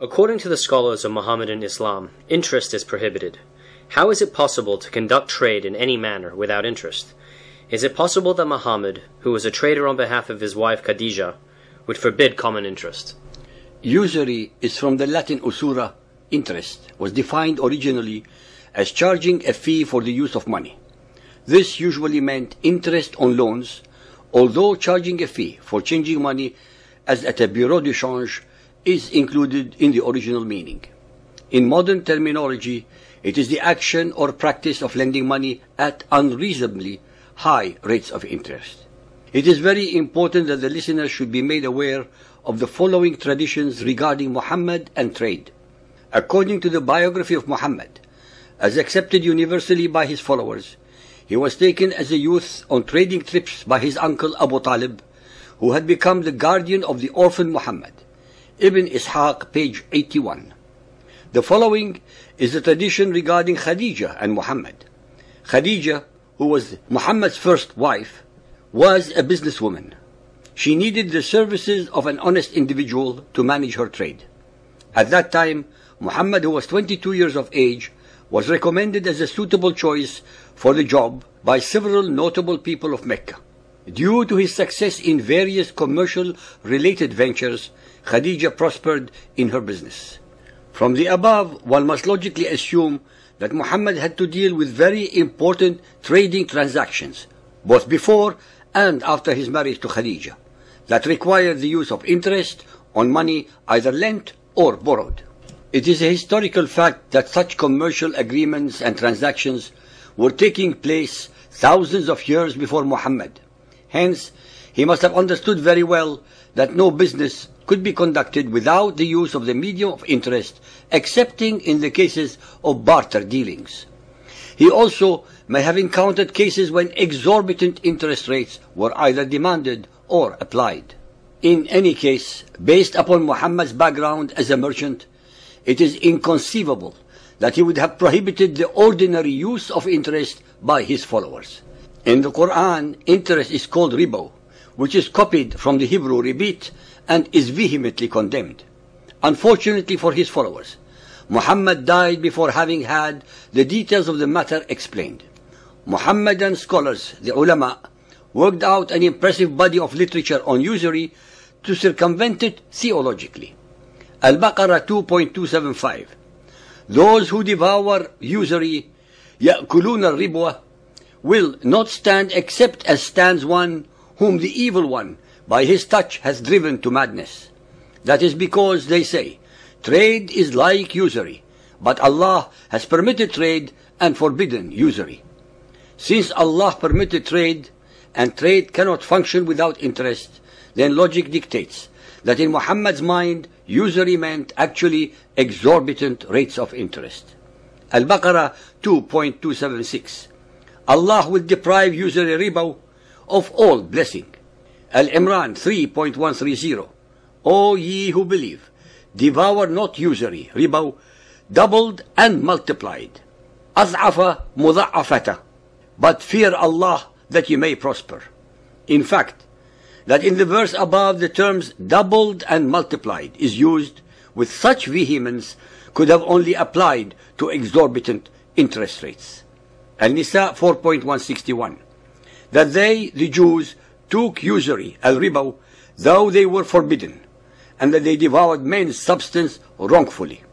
According to the scholars of Mohammedan Islam, interest is prohibited. How is it possible to conduct trade in any manner without interest? Is it possible that Muhammad, who was a trader on behalf of his wife Khadija, would forbid common interest? Usury is from the Latin usura, interest, was defined originally as charging a fee for the use of money. This usually meant interest on loans, although charging a fee for changing money, as at a bureau de change, is included in the original meaning. In modern terminology, it is the action or practice of lending money at unreasonably high rates of interest. It is very important that the listener should be made aware of the following traditions regarding Muhammad and trade. According to the biography of Muhammad, as accepted universally by his followers, he was taken as a youth on trading trips by his uncle Abu Talib, who had become the guardian of the orphan Muhammad. Ibn Ishaq, page 81. The following is the tradition regarding Khadija and Muhammad. Khadija, who was Muhammad's first wife, was a businesswoman. She needed the services of an honest individual to manage her trade. At that time, Muhammad, who was 22 years of age, was recommended as a suitable choice for the job by several notable people of Mecca. Due to his success in various commercial-related ventures, Khadija prospered in her business. From the above, one must logically assume that Muhammad had to deal with very important trading transactions, both before and after his marriage to Khadija, that required the use of interest on money either lent or borrowed. It is a historical fact that such commercial agreements and transactions were taking place thousands of years before Muhammad. Hence, he must have understood very well that no business could be conducted without the use of the medium of interest, excepting in the cases of barter dealings. He also may have encountered cases when exorbitant interest rates were either demanded or applied. In any case, based upon Muhammad's background as a merchant, it is inconceivable that he would have prohibited the ordinary use of interest by his followers. In the Quran, interest is called riba, which is copied from the Hebrew ribit and is vehemently condemned. Unfortunately for his followers, Muhammad died before having had the details of the matter explained. Muhammadan scholars, the ulama, worked out an impressive body of literature on usury to circumvent it theologically. Al-Baqarah 2.275. Those who devour usury, يأكلون الربوة, will not stand except as stands one whom the evil one by his touch has driven to madness. That is because, they say, trade is like usury, but Allah has permitted trade and forbidden usury. Since Allah permitted trade, and trade cannot function without interest, then logic dictates that in Muhammad's mind, usury meant actually exorbitant rates of interest. Al-Baqarah 2.276. Allah will deprive usury riba of all blessing. Al-Imran 3.130. O ye who believe, devour not usury, riba, doubled and multiplied. أضعف مضاعفة. But fear Allah that ye may prosper. In fact, that in the verse above the terms doubled and multiplied is used with such vehemence could have only applied to exorbitant interest rates. Al-Nisa 4.161. That they, the Jews, took usury, al-riba, though they were forbidden, and that they devoured men's substance wrongfully.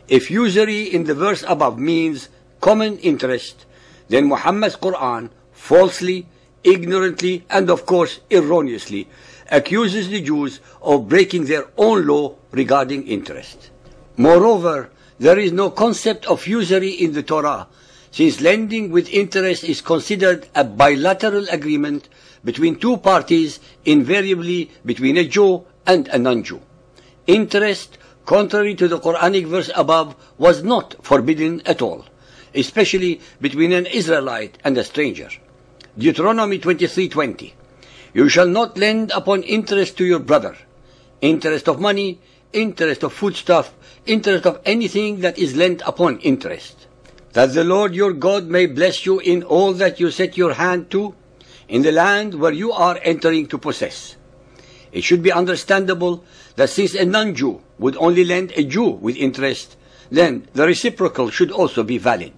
If usury in the verse above means common interest, then Muhammad's Quran falsely, ignorantly, and of course erroneously accuses the Jews of breaking their own law regarding interest. Moreover, there is no concept of usury in the Torah, since lending with interest is considered a bilateral agreement between two parties, invariably between a Jew and a non-Jew. Interest, contrary to the Quranic verse above, was not forbidden at all, especially between an Israelite and a stranger. Deuteronomy 23:20. You shall not lend upon interest to your brother. Interest of money, interest of foodstuff, interest of anything that is lent upon interest. That the Lord your God may bless you in all that you set your hand to, in the land where you are entering to possess. It should be understandable that since a non-Jew would only lend a Jew with interest, then the reciprocal should also be valid.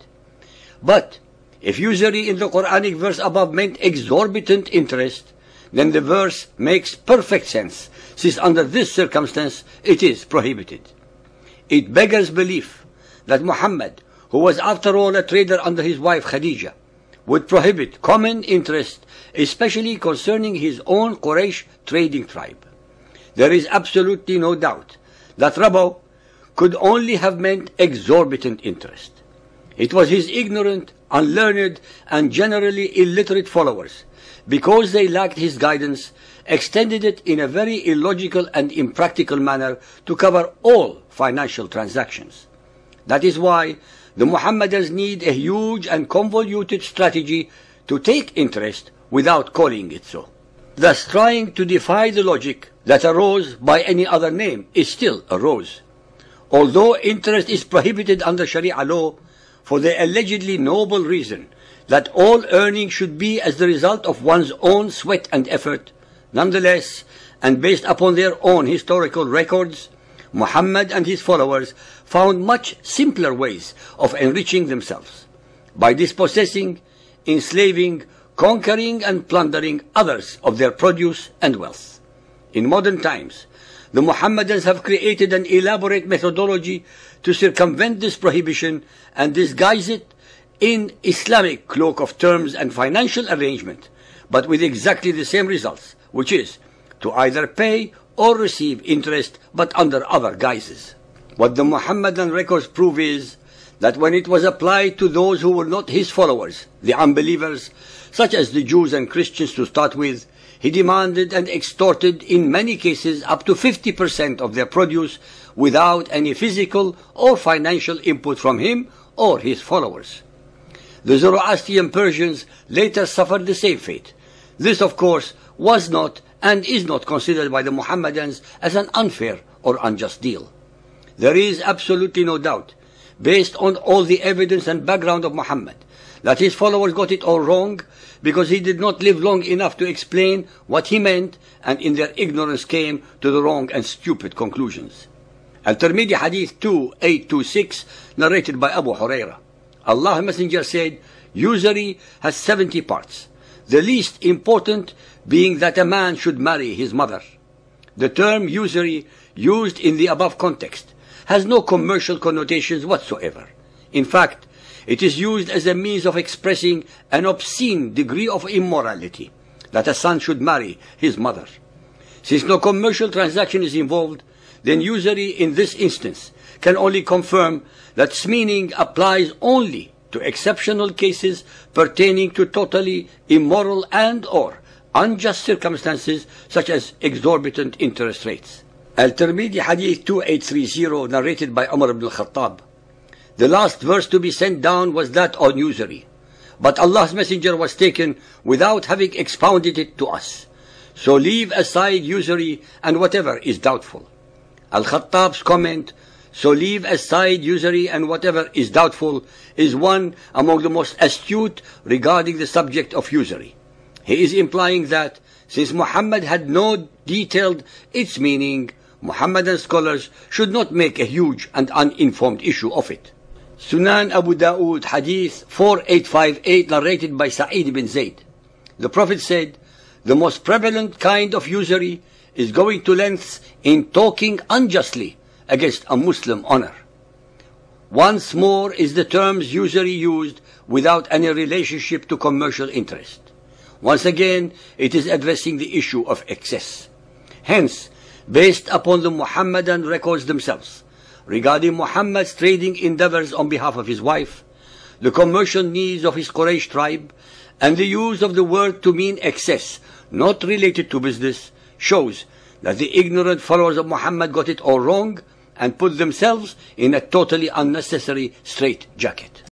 But if usury in the Quranic verse above meant exorbitant interest, then the verse makes perfect sense, since under this circumstance it is prohibited. It beggars belief that Muhammad, who was after all a trader under his wife Khadija, would prohibit common interest, especially concerning his own Quraysh trading tribe. There is absolutely no doubt that riba could only have meant exorbitant interest. It was his ignorant, unlearned, and generally illiterate followers, because they lacked his guidance, extended it in a very illogical and impractical manner to cover all financial transactions. That is why the Muhammadans need a huge and convoluted strategy to take interest without calling it so. Thus, trying to defy the logic that a rose by any other name is still a rose. Although interest is prohibited under Sharia law for the allegedly noble reason that all earning should be as the result of one's own sweat and effort, nonetheless, and based upon their own historical records, Muhammad and his followers found much simpler ways of enriching themselves by dispossessing, enslaving, conquering and plundering others of their produce and wealth. In modern times, the Muhammadans have created an elaborate methodology to circumvent this prohibition and disguise it in Islamic cloak of terms and financial arrangement, but with exactly the same results, which is to either pay or receive interest, but under other guises. What the Muhammadan records prove is that when it was applied to those who were not his followers, the unbelievers, such as the Jews and Christians to start with, he demanded and extorted in many cases up to 50% of their produce without any physical or financial input from him or his followers. The Zoroastrian Persians later suffered the same fate. This, of course, was not and is not considered by the Muhammadans as an unfair or unjust deal. There is absolutely no doubt, based on all the evidence and background of Muhammad, that his followers got it all wrong because he did not live long enough to explain what he meant, and in their ignorance came to the wrong and stupid conclusions. Al-Tirmidhi Hadith 2826, narrated by Abu Huraira. Allah's Messenger said, usury has 70 parts, the least important being that a man should marry his mother. The term usury, used in the above context, has no commercial connotations whatsoever. In fact, it is used as a means of expressing an obscene degree of immorality, that a son should marry his mother. Since no commercial transaction is involved, then usury in this instance can only confirm that its meaning applies only to exceptional cases pertaining to totally immoral and or unjust circumstances such as exorbitant interest rates. Al-Tirmidhi Hadith 2830, narrated by Umar ibn al-Khattab. The last verse to be sent down was that on usury, but Allah's Messenger was taken without having expounded it to us. So leave aside usury and whatever is doubtful. Al-Khattab's comment, so leave aside usury and whatever is doubtful, is one among the most astute regarding the subject of usury. He is implying that, since Muhammad had not detailed its meaning, Muhammadan scholars should not make a huge and uninformed issue of it. Sunan Abu Dawood Hadith 4858, narrated by Sa'id bin Zayd. The Prophet said, the most prevalent kind of usury is going to lengths in talking unjustly against a Muslim honor. Once more is the terms usury used without any relationship to commercial interest. Once again, it is addressing the issue of excess. Hence, based upon the Muhammadan records themselves, regarding Muhammad's trading endeavors on behalf of his wife, the commercial needs of his Quraysh tribe, and the use of the word to mean excess, not related to business, shows that the ignorant followers of Muhammad got it all wrong and put themselves in a totally unnecessary straitjacket.